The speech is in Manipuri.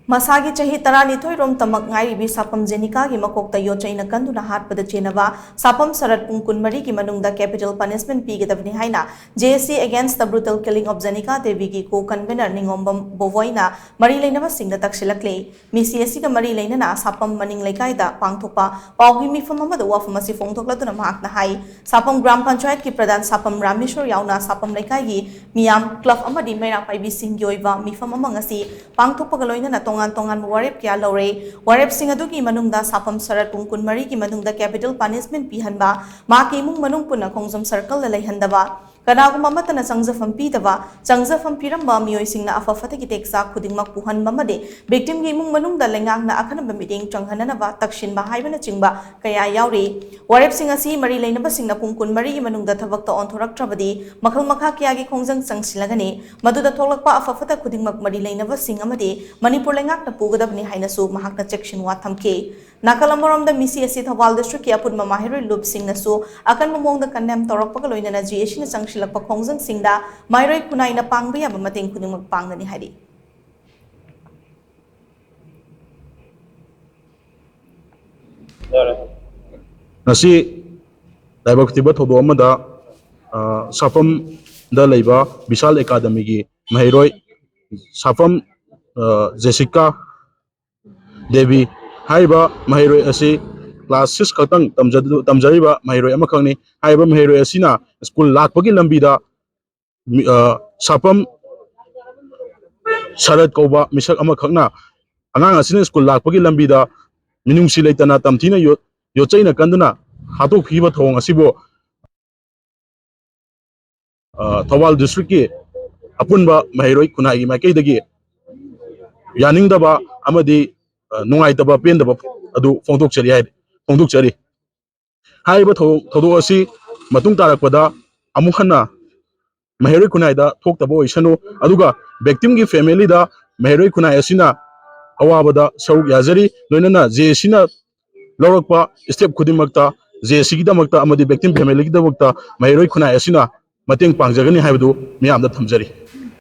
Masagi chahi taranithoi rom tamak ngairibi Sapam Jenika gi makok yotchei na kanduna Hatpada Chenaba Sapam Sarat Pung kunmari ki Manungda capital punishment Pigadabani haina JSC against the brutal killing of Jenika Devi gi Co Convenor Ningombam Boboy na mari leinaba sing na takshillakli misi asi ka mari leina Sapam maning laikai da pangthopa pawgi mifam amada wafam asi phongthokladuna mahak na hai Sapam Gram Panchayat ki Pradhan Sapam Rameshwar yauna Sapam laikai gi miyam club amadi meira paibi sing gi oiba mifam amang asi pangthokpa loina na tongan warep kya lore warep sing adu ki manungda Sapam Sarat Pung kunmari ki manungda capital punishment pihanba ma ki mung manung puna khongjam circle la leihandaba kanagum amatana changjafam pidaba changjafam piramba mioi singna afafata ki teksa khudingmak puhanba made victim gi mung manungda lengang na akhanaba meeting changhananaba takshinba haibana chingba kaya yauri warep sing asi mari leinaba singna pung kunmari gi manungda thabak ta onthoraktrabadi makhal makha kya gi khongjang changsilagani maduda tholakpa afafata khudingmak mari leinaba sing amade Manipur lengak na Pigadabani haina su mahak na section wa thamke nakalamoram da misi asi Thawal district ki apun Maheiroi loop sing na su akan momong da kandam torak pagaloina na GSC na changshilakpa khongjang singda Maheiroi kunai na pangba ya mating khudingmak pangani hari nasi daibak tiba thodo amada Sapam da leiba Bisal Academy gi Maheiroi Sapam Jenika Devi haiba Maheiroi asi class 6 khatang tamjariba Maheiroi amakhangni haiba Maheiroi asina school lakpagi lambida Sapam Sarat Koba misak amakhangna angang asina school lakpagi lambida minungsi leitana tamthina yotchei na kanduna hatok phiba thong asibo Thawal district ki apunba Maheiroi kunai gi makai dagi yaningdaba amadi nungaitaba pendaba adu fongdokchari haiba thodo asi matung tarakpada amukhana Maheiroi kunai da thoktaba oisanu aduga victim gi family da Maheiroi kunai asina awabada saruk yazari loinana JSC na lawrakpa step khudimakta JSC gi damakta amadi victim family gi damakta Maheiroi kunai asina mateng pangjagani haibadu miyamda thamjari